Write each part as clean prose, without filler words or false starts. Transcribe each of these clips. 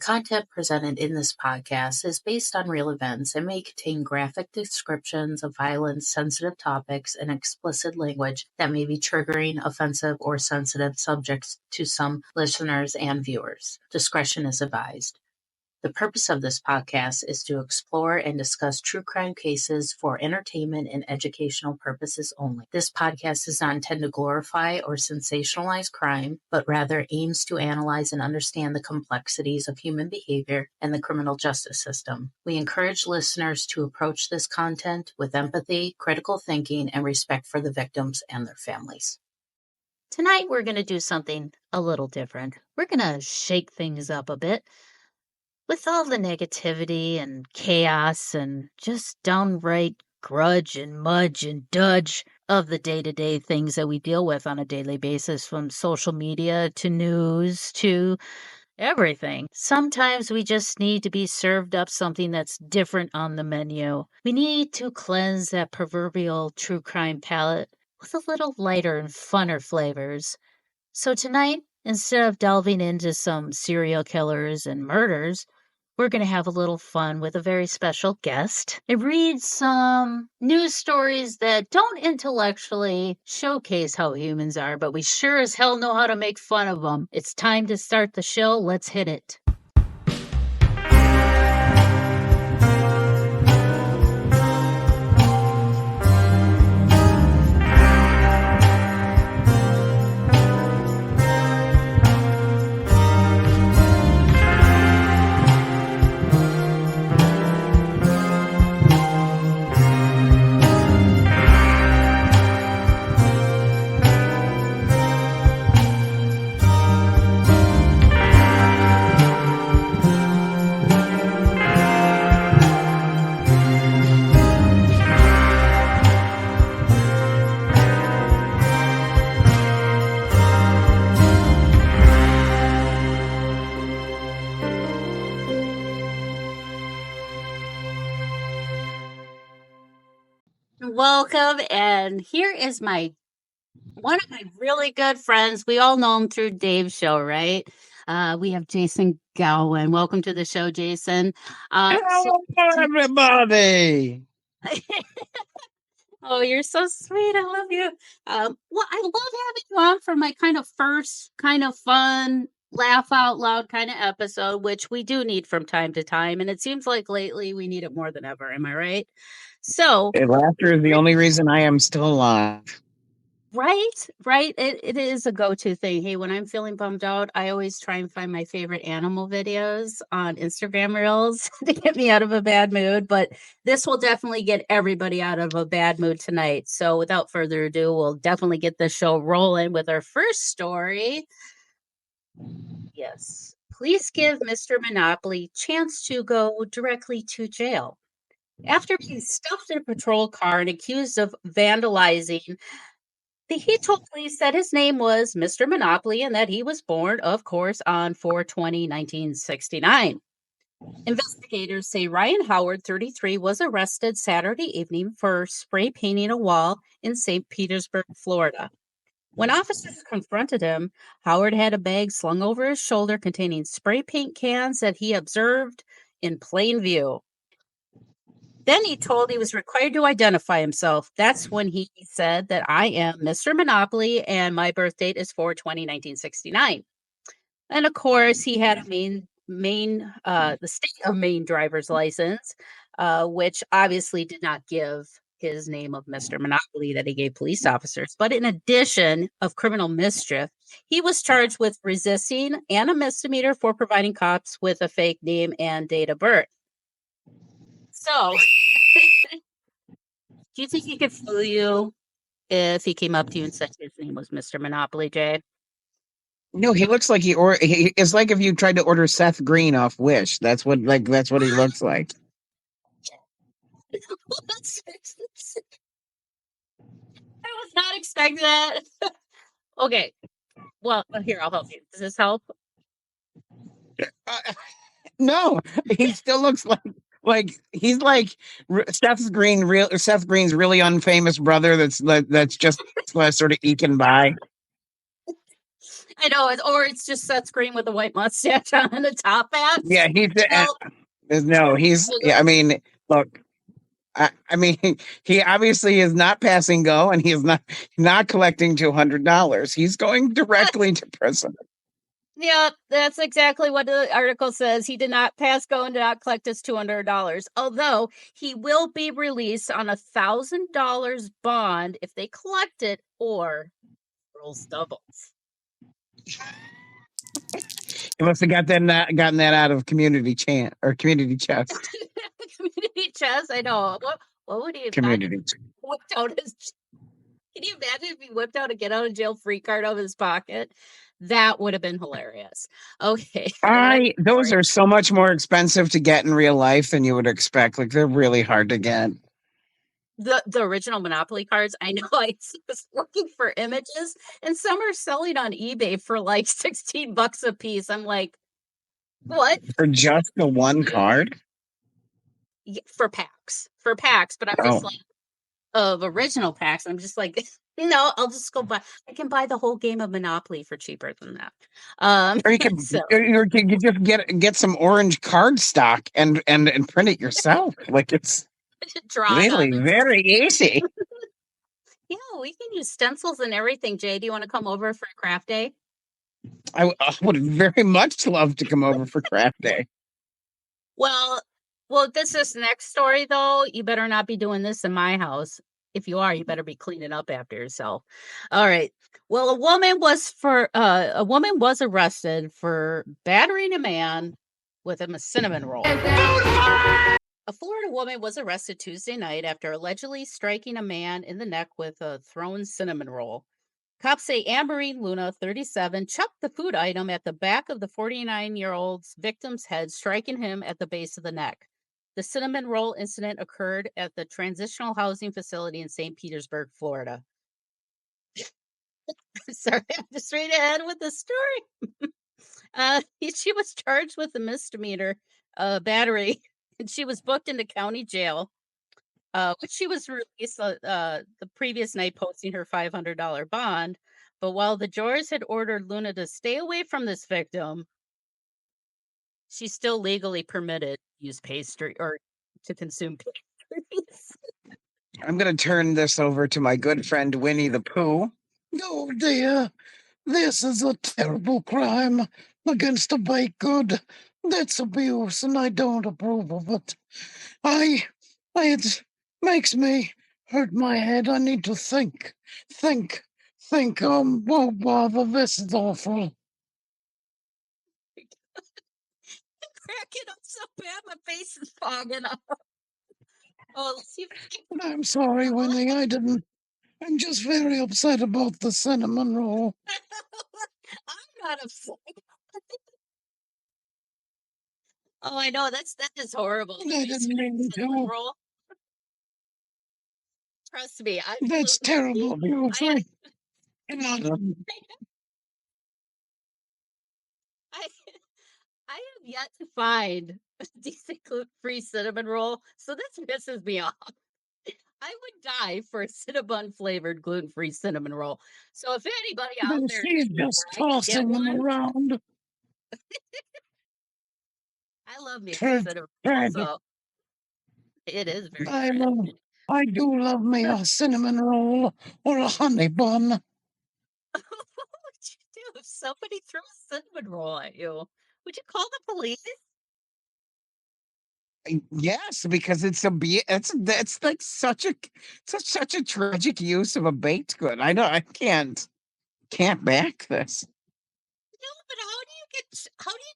content presented in this podcast is based on real events and may contain graphic descriptions of violence, sensitive topics, and explicit language that may be triggering, offensive, or sensitive subjects to some listeners and viewers. Discretion is advised. The purpose of this podcast is to explore and discuss true crime cases for entertainment and educational purposes only. This podcast does not intend to glorify or sensationalize crime, but rather aims to analyze and understand the complexities of human behavior and the criminal justice system. We encourage listeners to approach this content with empathy, critical thinking, and respect for the victims and their families. Tonight, we're going to do something a little different. We're going to shake things up a bit. With all the negativity and chaos and just downright grudge and mudge and dudge of the day-to-day things that we deal with on a daily basis, from social media to news to everything. Sometimes we just need to be served up something that's different on the menu. We need to cleanse that proverbial true crime palette with a little lighter and funner flavors. So tonight, instead of delving into some serial killers and murders, we're going to have a little fun with a very special guest and read some news stories that don't intellectually showcase how humans are, but we sure as hell know how to make fun of them. It's time to start the show. Let's hit it. Welcome, and here is one of my really good friends. We all know him through Dave's show, right? We have Jason Gowin. Welcome to the show, Jason. Hello, everybody. Oh, you're so sweet. I love you. Well, I love having you on for my kind of first kind of fun, laugh out loud kind of episode, which we do need from time to time. And it seems like lately we need it more than ever. Am I right? So Laughter is the only reason I am still alive. Right. It is a go-to thing. Hey, when I'm feeling bummed out, I always try and find my favorite animal videos on Instagram Reels to get me out of a bad mood. But this will definitely get everybody out of a bad mood tonight. So without further ado, we'll definitely get the show rolling with our first story. Yes. Please give Mr. Monopoly chance to go directly to jail. After being stuffed in a patrol car and accused of vandalizing, he told police that his name was Mr. Monopoly and that he was born, of course, on 4/20/1969. Investigators say Ryan Howard, 33, was arrested Saturday evening for spray painting a wall in St. Petersburg, Florida. When officers confronted him, Howard had a bag slung over his shoulder containing spray paint cans that he observed in plain view. Then he told he was required to identify himself. That's when he said that I am Mr. Monopoly and my birth date is 4/20/1969. And of course, he had a the state of Maine driver's license, which obviously did not give his name of Mr. Monopoly that he gave police officers. But in addition of criminal mischief, he was charged with resisting and a misdemeanor for providing cops with a fake name and date of birth. So, do you think he could fool you if he came up to you and said his name was Mr. Monopoly, Jay? No, he looks like it's like if you tried to order Seth Green off Wish. That's what he looks like. I was not expecting that. Okay. Well, here, I'll help you. Does this help? No, he still looks like he's like Seth Green's really unfamous brother that's just sort of eking by. I know, or it's just Seth Green with a white mustache on the top hat. Yeah, So I mean, look, I mean, he obviously is not passing go, and he is not collecting $200. He's going directly to prison. yeah, that's exactly what the article says. He did not pass go and did not collect his $200. Although he will be released on $1,000 bond if they collect it or rolls doubles. He must have gotten that out of community chest. Community chest. I know. What would he have Community. whipped out his? Can you imagine if he whipped out a get out of jail free card out of his pocket? That would have been hilarious. Okay. Those are so much more expensive to get in real life than you would expect. Like, they're really hard to get. The original Monopoly cards, I know. I was looking for images, and some are selling on eBay for like $16 a piece. I'm like, what? For just the one card? Yeah, for packs. But I'm just like, of original packs, I'm just like, no, I'll just go buy. I can buy the whole game of Monopoly for cheaper than that. Or you can, or you can just get some orange card stock and print it yourself. Like, it's really very easy. Yeah, we can use stencils and everything. Jay, do you want to come over for a craft day? I would very much love to come over for craft day. Well, this next story though, you better not be doing this in my house. If you are, you better be cleaning up after yourself. All right. Well, a woman was arrested for battering a man with a cinnamon roll. A Florida woman was arrested Tuesday night after allegedly striking a man in the neck with a thrown cinnamon roll. Cops say Anne-Marie Luna, 37, chucked the food item at the back of the 49-year-old's victim's head, striking him at the base of the neck. The cinnamon roll incident occurred at the transitional housing facility in St. Petersburg, Florida. Sorry, I'm just reading ahead with the story. She was charged with a misdemeanor battery, and she was booked into county jail. Which she was released the previous night, posting her $500 bond. But while the jurors had ordered Luna to stay away from this victim, she's still legally permitted to use pastry or to consume pastries. I'm going to turn this over to my good friend Winnie the Pooh. Oh dear, this is a terrible crime against a baked good. That's abuse, and I don't approve of it. It makes me hurt my head. I need to think. Oh bother, this is awful. Cracking up so bad, my face is fogging up. Oh, let's see if I'm sorry, Winnie. I'm just very upset about the cinnamon roll. I'm not upset. Oh, I know that is horrible. I didn't mean to. Roll. Trust me, That's terrible abuse. I have yet to find a decent gluten-free cinnamon roll, so this pisses me off. I would die for a cinnamon flavored gluten-free cinnamon roll. So if anybody out there, she's just tossing them around. I love me cinnamon roll, so it is very. I do love me a cinnamon roll or a honey bun. What would you do if somebody threw a cinnamon roll at you? Would you call the police? Yes, because that's like such a tragic use of a baked good. I know I can't back this. No, but how do you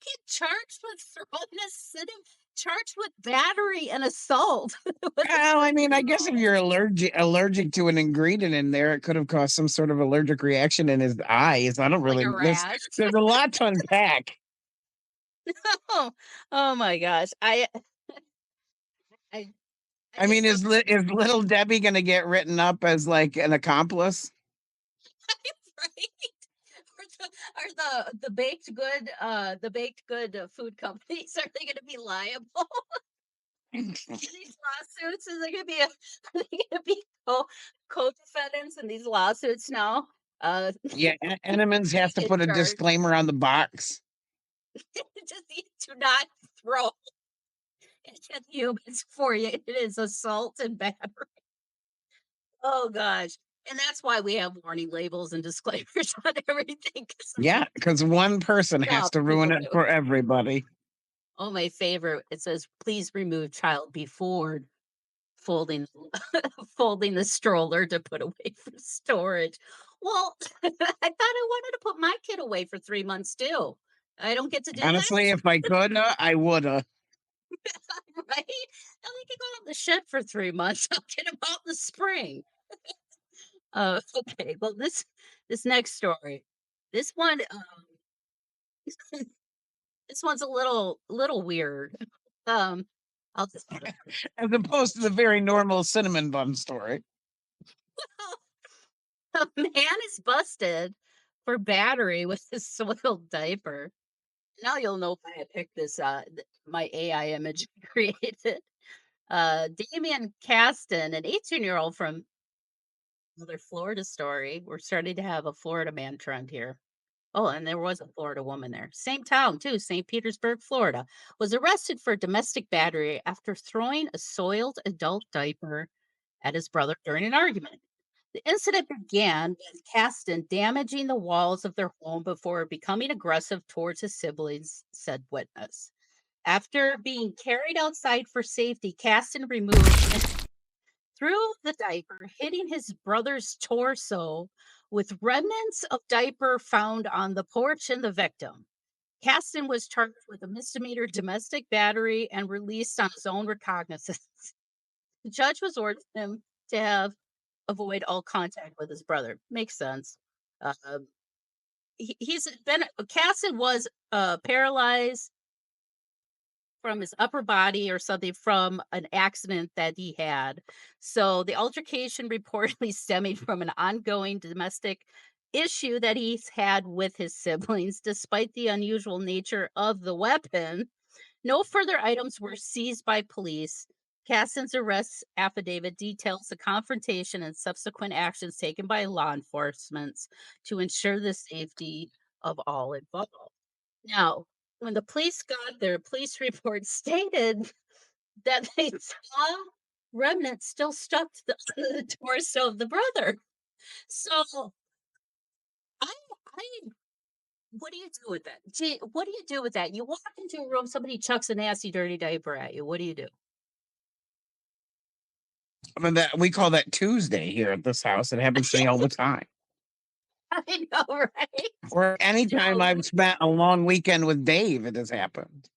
get charged with throwing a cinnamon? Charged with battery and assault? Well, I mean, I guess if you're allergic to an ingredient in there, it could have caused some sort of allergic reaction in his eyes. I don't really. Like there's a lot to unpack. Oh my gosh! I mean, is little Debbie going to get written up as like an accomplice? Right? Are the baked good food companies, are they going to be liable? These lawsuits, are they going to be co-defendants in these lawsuits now? Yeah, Enemans has to in put a charge. disclaimer on the box. Just do not throw at humans for you. It is assault and battery. Oh gosh. And that's why we have warning labels and disclaimers on everything. Yeah, because one person has Stop to ruin it people do. for everybody. Oh, my favorite. It says, please remove child before folding folding the stroller to put away for storage. Well, I thought I wanted to put my kid away for 3 months too. I don't get to do that, Honestly, if I could, I woulda. right? Now they can go out in the shed for 3 months. I'll get them out in the spring. Okay. Well, this next story, this one, this one's a little weird. I'll just As opposed to the very normal cinnamon bun story. a man is busted for battery with his soiled diaper. Now you'll know why I picked this. My AI image created. Damian Caston, an 18-year-old from another Florida story. We're starting to have a Florida man trend here. Oh, and there was a Florida woman there. Same town, too, St. Petersburg, Florida, was arrested for domestic battery after throwing a soiled adult diaper at his brother during an argument. The incident began with Caston damaging the walls of their home before becoming aggressive towards his siblings, said witness. After being carried outside for safety, Caston removed through the diaper, hitting his brother's torso with remnants of diaper found on the porch and the victim. Caston was charged with a misdemeanor domestic battery and released on his own recognizance. The judge was ordered him to avoid all contact with his brother. Makes sense. Uh, he's been Caston was paralyzed from his upper body or something from an accident that he had. So the altercation reportedly stemming from an ongoing domestic issue that he's had with his siblings. Despite the unusual nature of the weapon, no further items were seized by police. Caston's arrest affidavit details the confrontation and subsequent actions taken by law enforcement to ensure the safety of all involved. Now, when the police got there, police report stated that they saw remnants still stuck to the torso of the brother. So, I, I, what do you do with that? Gee, what do you do with that? You walk into a room, somebody chucks a nasty, dirty diaper at you. What do you do? I mean, that we call that Tuesday here at this house. It happens to me all the time. I know, right? Or anytime I've spent a long weekend with Dave, it has happened.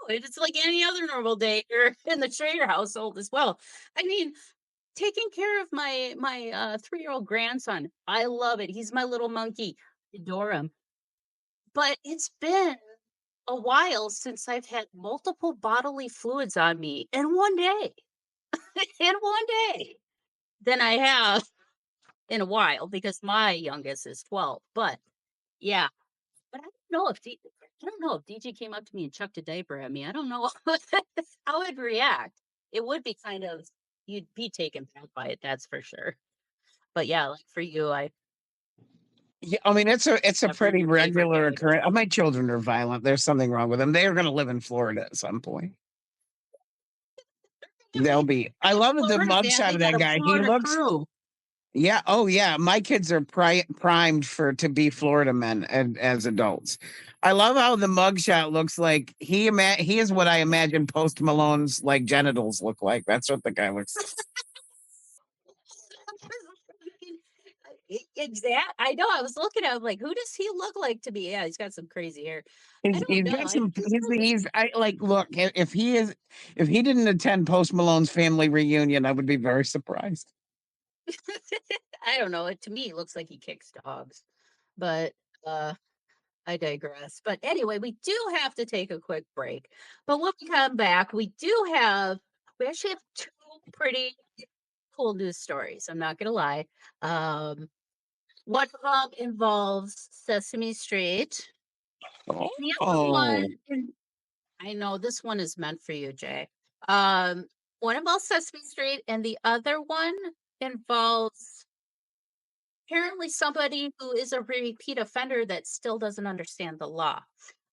It's like any other normal day here in the Schrader household as well. I mean, taking care of my 3-year-old grandson. I love it. He's my little monkey. Adore him. But it's been a while since I've had multiple bodily fluids on me in one day. In one day. Than I have in a while because my youngest is 12. But yeah. But I don't know if DJ came up to me and chucked a diaper at me. I don't know how I'd react. It would be kind of you'd be taken back by it, that's for sure. But yeah, like for you, Yeah, I mean, it's a never pretty your favorite regular day. occurrence. My children are violent. There's something wrong with them. They are going to live in Florida at some point. They'll be. I love the Florida, man, mugshot they of got that a guy. He Florida looks. crew. Yeah. Oh, yeah. My kids are primed to be Florida men and as adults. I love how the mugshot looks like. He is what I imagine Post Malone's like genitals look like. That's what the guy looks like. Exact. I know. I was looking at him like, who does he look like to me? Yeah, he's got some crazy hair. I don't He's know. got some. I like. Look, if he didn't attend Post Malone's family reunion, I would be very surprised. I don't know. To me, it looks like he kicks dogs, but I digress. But anyway, we do have to take a quick break. But when we come back, we actually have two pretty cool news stories. I'm not gonna lie. One of them involves Sesame Street. The other Oh, I know this one is meant for you, Jay. Um, one involves Sesame Street, and the other one involves apparently somebody who is a repeat offender that still doesn't understand the law.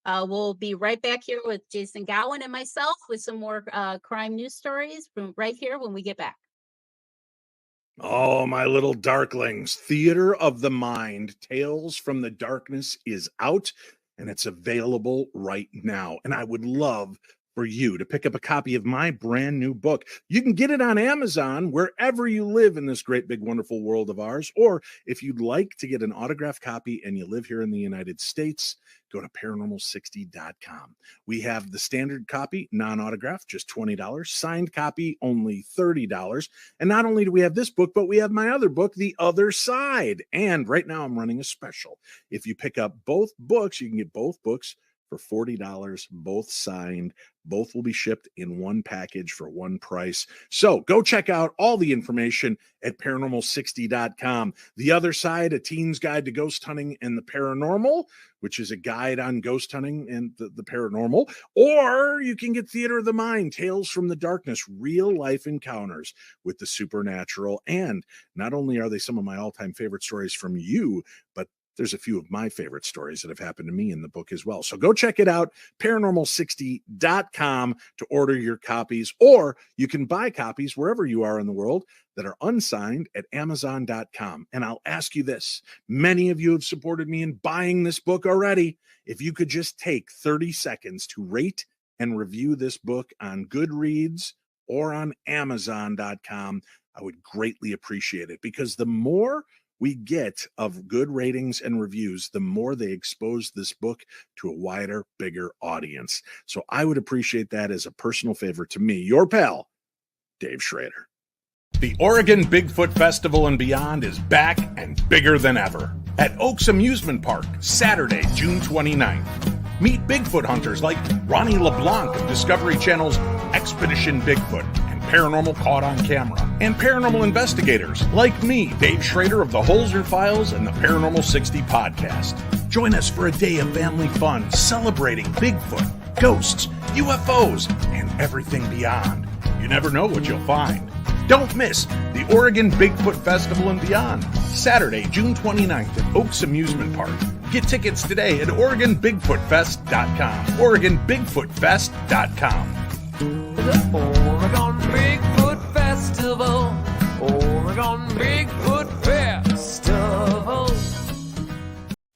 We'll be right back here with Jason Gowin and myself with some more crime news stories from right here when we get back. Oh, my little darklings, Theater of the Mind, Tales from the Darkness is out, and it's available right now. And I would love for you to pick up a copy of my brand new book. You can get it on Amazon wherever you live in this great, big, wonderful world of ours. Or if you'd like to get an autographed copy and you live here in the United States, go to paranormal60.com. We have the standard copy, non-autographed, just $20. Signed copy, only $30. And not only do we have this book, but we have my other book, The Other Side. And right now I'm running a special. If you pick up both books, you can get both books for $40, both signed. Both will be shipped in one package for one price. So go check out all the information at paranormal60.com. The Other Side, a teen's guide to ghost hunting and the paranormal, which is a guide on ghost hunting and the paranormal. Or you can get Theater of the Mind, Tales from the Darkness, real life encounters with the supernatural. And not only are they some of my all-time favorite stories from you, but there's a few of my favorite stories that have happened to me in the book as well. So go check it out, paranormal60.com, to order your copies, or you can buy copies wherever you are in the world that are unsigned at amazon.com. And I'll ask you this. Many of you have supported me in buying this book already. If you could just take 30 seconds to rate and review this book on Goodreads or on amazon.com, I would greatly appreciate it, because the more we get of good ratings and reviews, the more they expose this book to a wider, bigger audience. So I would appreciate that as a personal favor to me, your pal, Dave Schrader. The Oregon Bigfoot Festival and Beyond is back and bigger than ever at Oaks Amusement Park, Saturday, June 29th. Meet Bigfoot hunters like Ronnie LeBlanc of Discovery Channel's Expedition Bigfoot and Paranormal Caught on Camera, and paranormal investigators like me, Dave Schrader of the Holzer Files and the Paranormal 60 podcast. Join us for a day of family fun celebrating Bigfoot, ghosts, UFOs, and everything beyond. You never know what you'll find. Don't miss the Oregon Bigfoot Festival and Beyond, Saturday, June 29th at Oaks Amusement Park. Get tickets today at OregonBigfootFest.com. OregonBigfootFest.com. The Oregon Bigfoot Festival. Oregon Bigfoot Festival.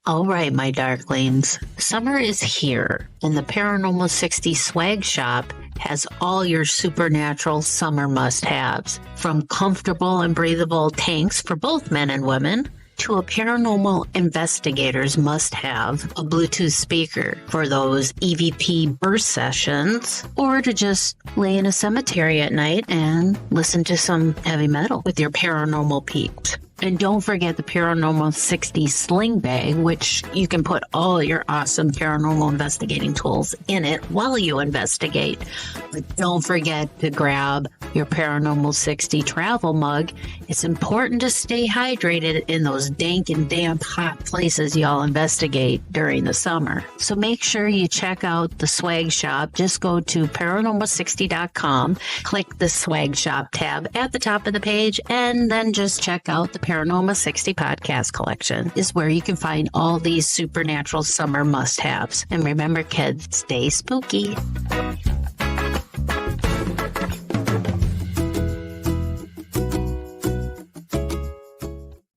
All right, my darklings. Summer is here, and the Paranormal 60 swag shop has all your supernatural summer must-haves, from comfortable and breathable tanks for both men and women, to a paranormal investigator's must-have, a Bluetooth speaker for those EVP burst sessions, or to just lay in a cemetery at night and listen to some heavy metal with your paranormal peeps. And don't forget the Paranormal 60 sling bag, which you can put all your awesome paranormal investigating tools in it while you investigate. But don't forget to grab your Paranormal 60 travel mug. It's important to stay hydrated in those dank and damp hot places y'all investigate during the summer. So make sure you check out the swag shop. Just go to paranormal60.com, click the swag shop tab at the top of the page, and then just check out the Paranormal 60 podcast collection is where you can find all these supernatural summer must-haves. And remember, kids, stay spooky.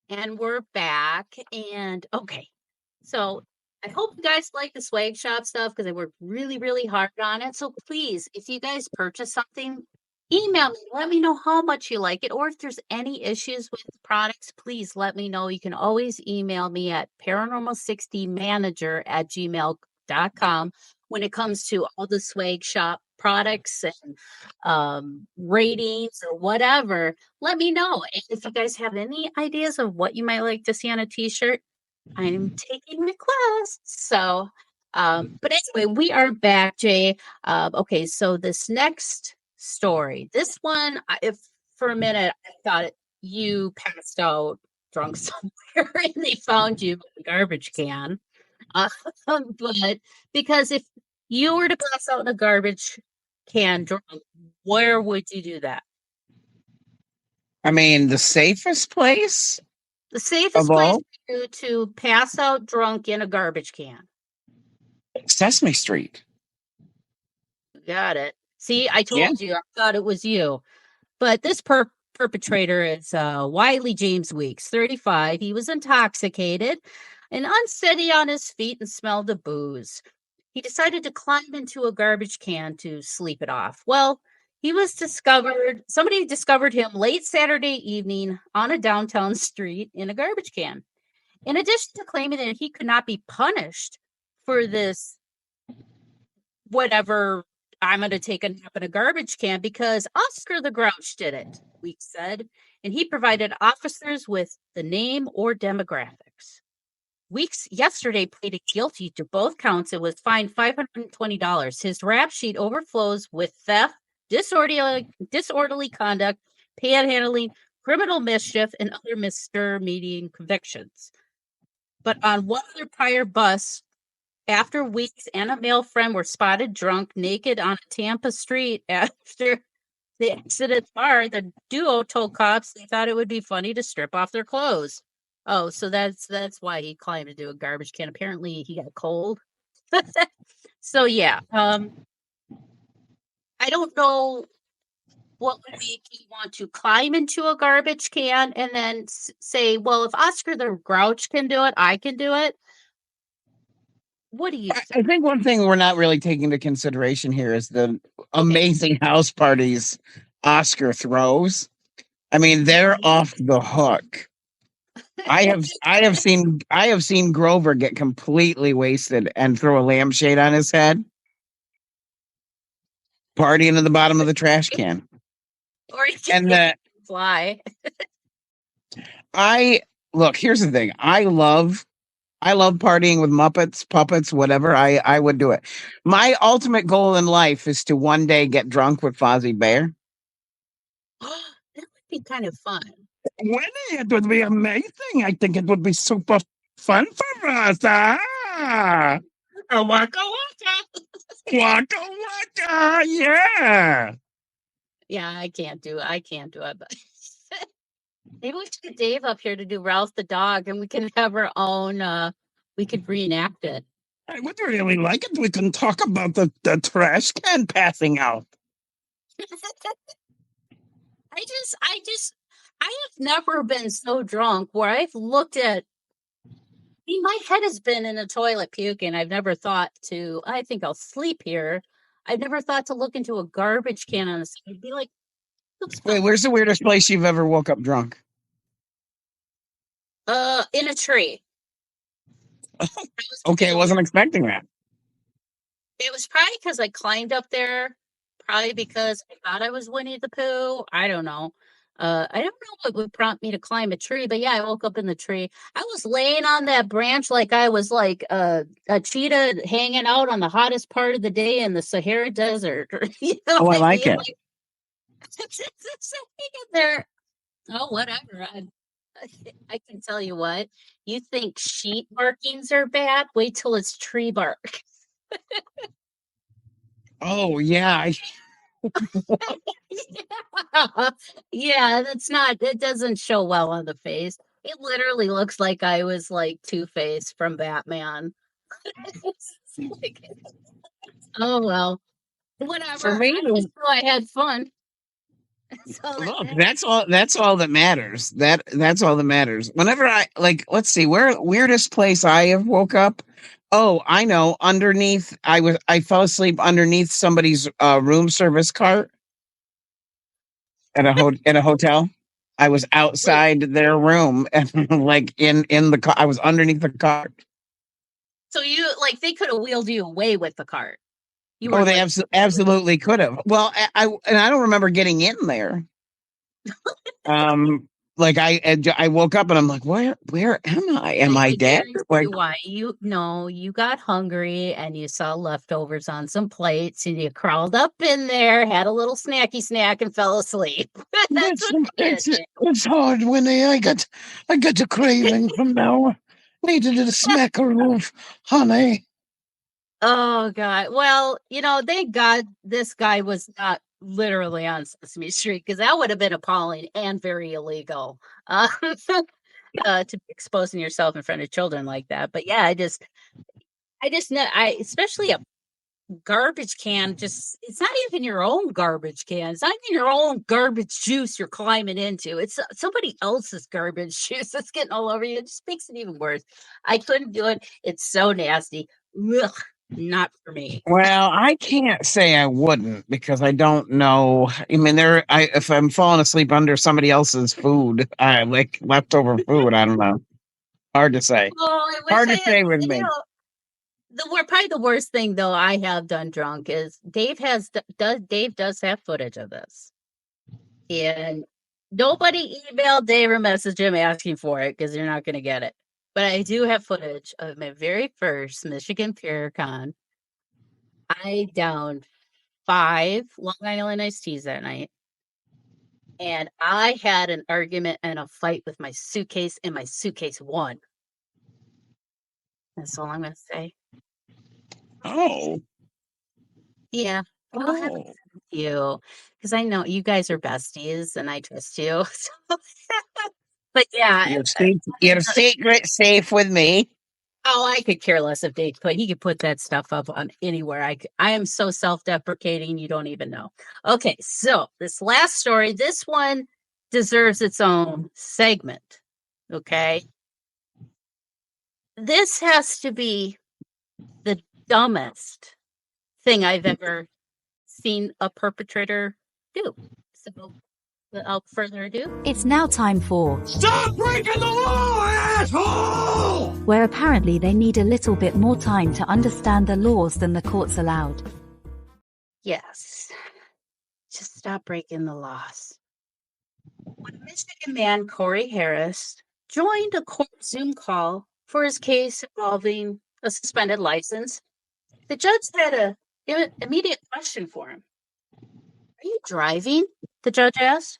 And we're back. And okay, so I hope you guys like the swag shop stuff because I worked really, really hard on it. So please, if you guys purchase something, email me, let me know how much you like it, or if there's any issues with the products, please let me know. You can always email me at paranormal60manager@gmail.com when it comes to all the swag shop products and ratings or whatever. Let me know. And if you guys have any ideas of what you might like to see on a t-shirt, I'm taking requests. So but anyway, we are back, Jay. Okay, so this next story. This one, if for a minute I thought you passed out drunk somewhere and they found you in a garbage can. But because if you were to pass out in a garbage can drunk, where would you do that? I mean, the safest place The safest Of place all? for you to pass out drunk in a garbage can. Sesame Street. Got it. See, I Yeah. told you. I thought it was you. But this perpetrator is Wiley James Weeks, 35. He was intoxicated and unsteady on his feet and smelled the booze. He decided to climb into a garbage can to sleep it off. Well, somebody discovered him late Saturday evening on a downtown street in a garbage can. In addition to claiming that he could not be punished for this, whatever, I'm going to take a nap in a garbage can because Oscar the Grouch did it, Weeks said, and he provided officers with the name or demographics. Weeks yesterday pleaded guilty to both counts and was fined $520. His rap sheet overflows with theft, disorderly conduct, panhandling, criminal mischief, and other misdemeanor convictions. But on one other prior bus, after Weeks and a male friend were spotted drunk naked on a Tampa street after the exited bar, the duo told cops they thought it would be funny to strip off their clothes. Oh, so that's why he climbed into a garbage can. Apparently he got cold. So yeah, I don't know what would make you want to climb into a garbage can and then say, well, if Oscar the Grouch can do it, I can do it. What do you think? I think one thing we're not really taking into consideration here is the amazing house parties Oscar throws. I mean, they're off the hook. I have seen Grover get completely wasted and throw a lampshade on his head, partying at the bottom of the trash can. Or he can fly. Look, here's the thing. I love partying with Muppets, puppets, whatever. I would do it. My ultimate goal in life is to one day get drunk with Fozzie Bear. That would be kind of fun. Winnie, it would be amazing. I think it would be super fun for us. Waka waka. Waka waka. Yeah. Yeah, I can't do it. But maybe we should get Dave up here to do Ralph the dog, and we can have our own. We could reenact it. I would really like it. We can talk about the trash can passing out. I have never been so drunk where I've looked at. My head has been in a toilet puking. I've never thought to. I think I'll sleep here. I've never thought to look into a garbage can on the side. I'd be like, wait, where's the weirdest place you've ever woke up drunk? In a tree. Okay, I wasn't expecting that. It was probably because I climbed up there. Probably because I thought I was Winnie the Pooh. I don't know. I don't know what would prompt me to climb a tree, but yeah, I woke up in the tree. I was laying on that branch like I was like a cheetah hanging out on the hottest part of the day in the Sahara Desert. I like it. Like, there. Oh, whatever. I can tell you what. You think sheet markings are bad? Wait till it's tree bark. Oh yeah. Yeah, it doesn't show well on the face. It literally looks like I was like Two-Face from Batman. Oh well. Whatever. For me, I had fun. That's all that matters. That's all that matters. Whenever let's see, weirdest place I have woke up. Oh, I know. Underneath, I fell asleep underneath somebody's room service cart at a hotel. I was outside their room and like in the car. I was underneath the cart. So they could have wheeled you away with the cart. They absolutely could have. Well, I don't remember getting in there. I woke up and I'm like, where am I? Am I dead? Like, why? You got hungry and you saw leftovers on some plates and you crawled up in there, had a little snacky snack and fell asleep. It's hard, Winnie. I got a craving from now. Needed a smackaroo, honey. Oh God. Well, thank God this guy was not literally on Sesame Street because that would have been appalling and very illegal. to be exposing yourself in front of children like that. But yeah, I just know, especially a garbage can, it's not even your own garbage can. It's not even your own garbage juice you're climbing into. It's somebody else's garbage juice that's getting all over you. It just makes it even worse. I couldn't do it. It's so nasty. Ugh, not for me. Well, I can't say I wouldn't because I don't know. I mean, if I'm falling asleep under somebody else's food, like leftover food, I don't know. Hard to say. Hard to say with me. Probably the worst thing though I have done drunk is Dave does have footage of this, and nobody emailed Dave or messaged him asking for it because you're not going to get it. But I do have footage of my very first Michigan Pure Con. I downed 5 Long Island iced teas that night, and I had an argument and a fight with my suitcase, and my suitcase won. That's all I'm going to say. Oh. Yeah. I'll have it with you because I know you guys are besties and I trust you. But yeah. You're a secret safe with me. Oh, I could care less if Dave he could put that stuff up on anywhere. I am so self-deprecating, you don't even know. Okay, so this last story, this one deserves its own segment. Okay. This has to be the dumbest thing I've ever seen a perpetrator do. So without further ado, it's now time for Stop breaking the law, asshole! Where apparently they need a little bit more time to understand the laws than the courts allowed. Yes. Just stop breaking the laws. When Michigan man Corey Harris joined a court Zoom call for his case involving a suspended license, the judge had an immediate question for him. Are you driving? The judge asked.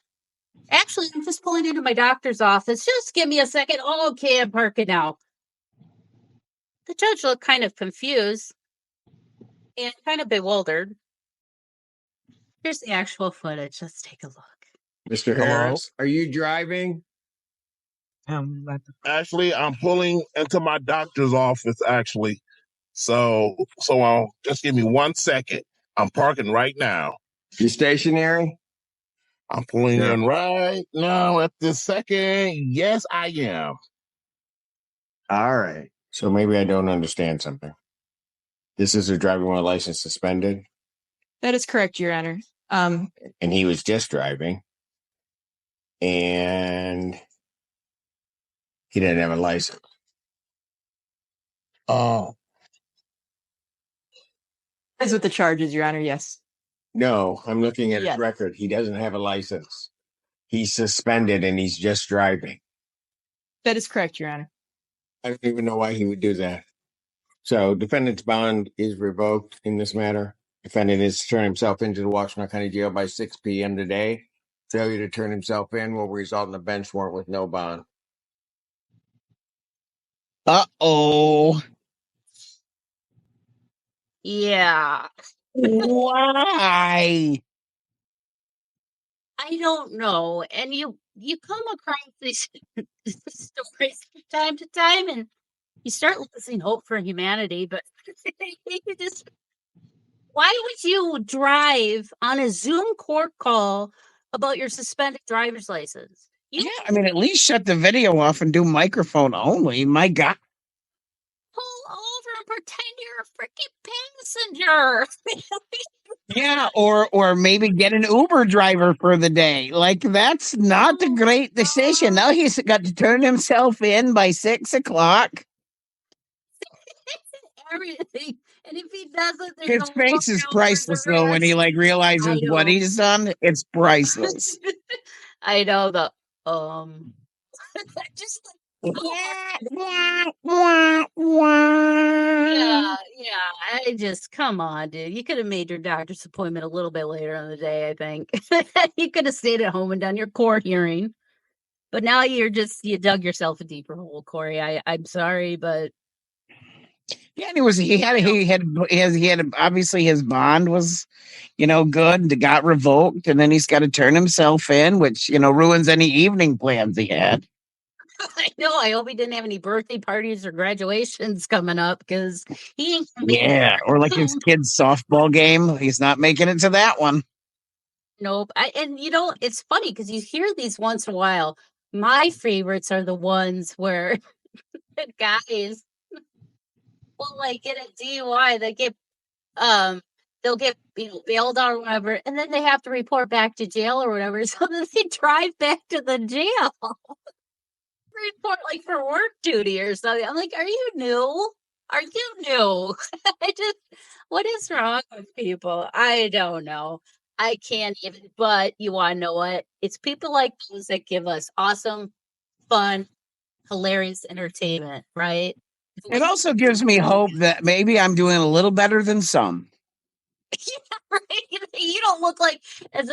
Actually, I'm just pulling into my doctor's office. Just give me a second. Oh, okay, I'm parking now. The judge looked kind of confused and kind of bewildered. Here's the actual footage. Let's take a look. Mr. Harris, are you driving? Actually, I'm pulling into my doctor's office, actually. So I'll just give me 1 second. I'm parking right now. You stationary? I'm pulling in right now at this second. Yes, I am. All right. So maybe I don't understand something. This is a driver with a license suspended? That is correct, Your Honor. And he was just driving. And he didn't have a license. Oh. That's what the charge is, Your Honor, yes. No, I'm looking at his record. He doesn't have a license. He's suspended and he's just driving. That is correct, Your Honor. I don't even know why he would do that. So defendant's bond is revoked in this matter. Defendant is to turn himself into the Washington County Jail by 6 p.m. today. Failure to turn himself in will result in a bench warrant with no bond. Uh-oh. Yeah. Why? I don't know. And you come across these stories from time to time and you start losing hope for humanity, but why would you drive on a Zoom court call about your suspended driver's license? I mean, at least shut the video off and do microphone only. My God. Pull over and pretend you're a freaking passenger. Yeah, or maybe get an Uber driver for the day. Like, that's not a great decision. Now he's got to turn himself in by 6 o'clock. Everything. And if he doesn't, his face is priceless though when he realizes what he's done. It's priceless. I know the just I just come on, dude. You could have made your doctor's appointment a little bit later in the day, I think. You could have stayed at home and done your court hearing. But now you dug yourself a deeper hole, Corey. I'm sorry, but yeah, he had obviously his bond was, good, got revoked, and then he's got to turn himself in, which, ruins any evening plans he had. I know. I hope he didn't have any birthday parties or graduations coming up because he ain't gonna be Yeah, or like his kid's softball game. He's not making it to that one. Nope. And it's funny because you hear these once in a while. My favorites are the ones where the guys will like get a DUI. They'll get bailed out or whatever, and then they have to report back to jail or whatever. So then they drive back to the jail. Report like for work duty or something. I'm like, are you new? Are you new? What is wrong with people? I don't know. I can't even, but you want to know what? It's people like those that give us awesome, fun, hilarious entertainment, right? It also gives me hope that maybe I'm doing a little better than some. Yeah, right? You don't look like as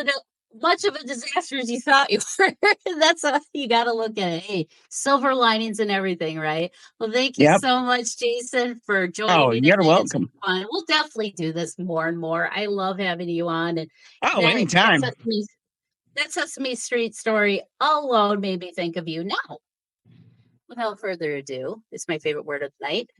much of a disaster as you thought you were. That's how you got to look at it. Hey, silver linings and everything, right? Well, thank you so much, Jason, for joining me. You're welcome. Fun. We'll definitely do this more and more. I love having you on. And anytime. That Sesame Street story alone made me think of you. Now, without further ado, it's my favorite word of the night.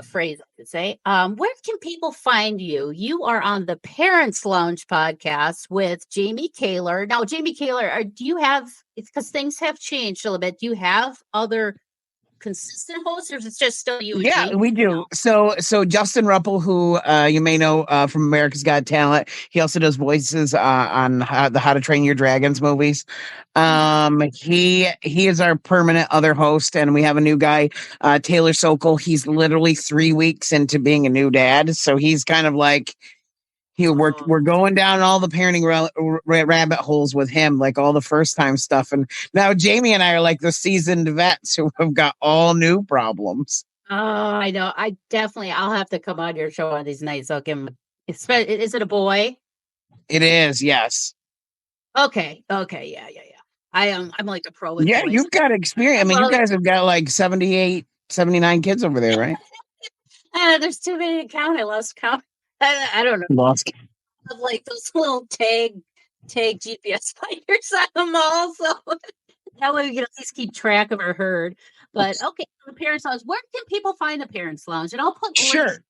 Phrase, I could say. Where can people find you? You are on the Parents Lounge podcast with Jamie Kaler. Now, Jamie Kaler, do you have, because things have changed a little bit, do you have other consistent hosts, or is it just still you? Yeah, we do. So Justin Ruppel, who you may know from America's Got Talent, he also does voices on the How to Train Your Dragons movies. He is our permanent other host, and we have a new guy, Taylor Sokol. He's literally 3 weeks into being a new dad, so he's kind of like, we're going down all the parenting rabbit holes with him, like all the first time stuff. And now Jamie and I are like the seasoned vets who have got all new problems. Oh, I know. I'll have to come on your show one of these nights. I'll give him. Is it a boy? It is, yes. Okay. Yeah. I'm like a pro with boys. You've got experience. I mean, you guys have got like 78, 79 kids over there, right? There's too many to count. I lost count. I don't know. Lost. Like those little tag GPS finders on them all, so that way we can at least keep track of our herd. But okay, the Parents Lounge. Where can people find the Parents Lounge? And I'll put links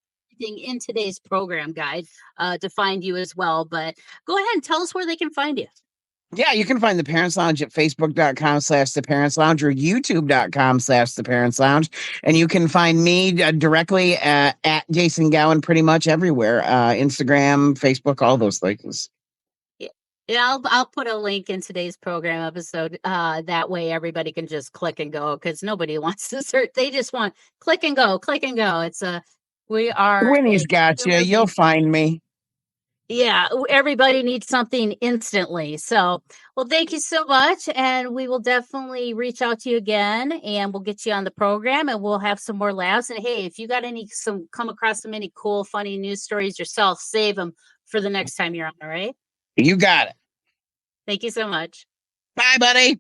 in today's program guide to find you as well. But go ahead and tell us where they can find you. Yeah, you can find the Parents Lounge at facebook.com/the Parents Lounge or youtube.com/the Parents Lounge. And you can find me directly at Jason Gowin pretty much everywhere. Instagram, Facebook, all those things. Yeah, I'll put a link in today's program episode. That way everybody can just click and go, because nobody wants to search. They just want click and go. Winnie's got you. You'll find me. Yeah, everybody needs something instantly. So, well, thank you so much. And we will definitely reach out to you again, and we'll get you on the program, and we'll have some more laughs. And hey, if you got come across some any cool, funny news stories yourself, save them for the next time you're on. All right. You got it. Thank you so much. Bye, buddy.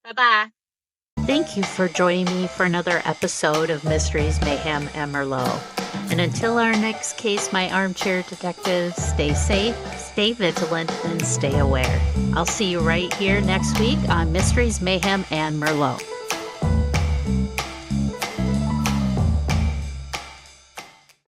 Bye-bye. Thank you for joining me for another episode of Mysteries, Mayhem, and Merlot. And until our next case, my armchair detectives, stay safe, stay vigilant, and stay aware. I'll see you right here next week on Mysteries, Mayhem, and Merlot.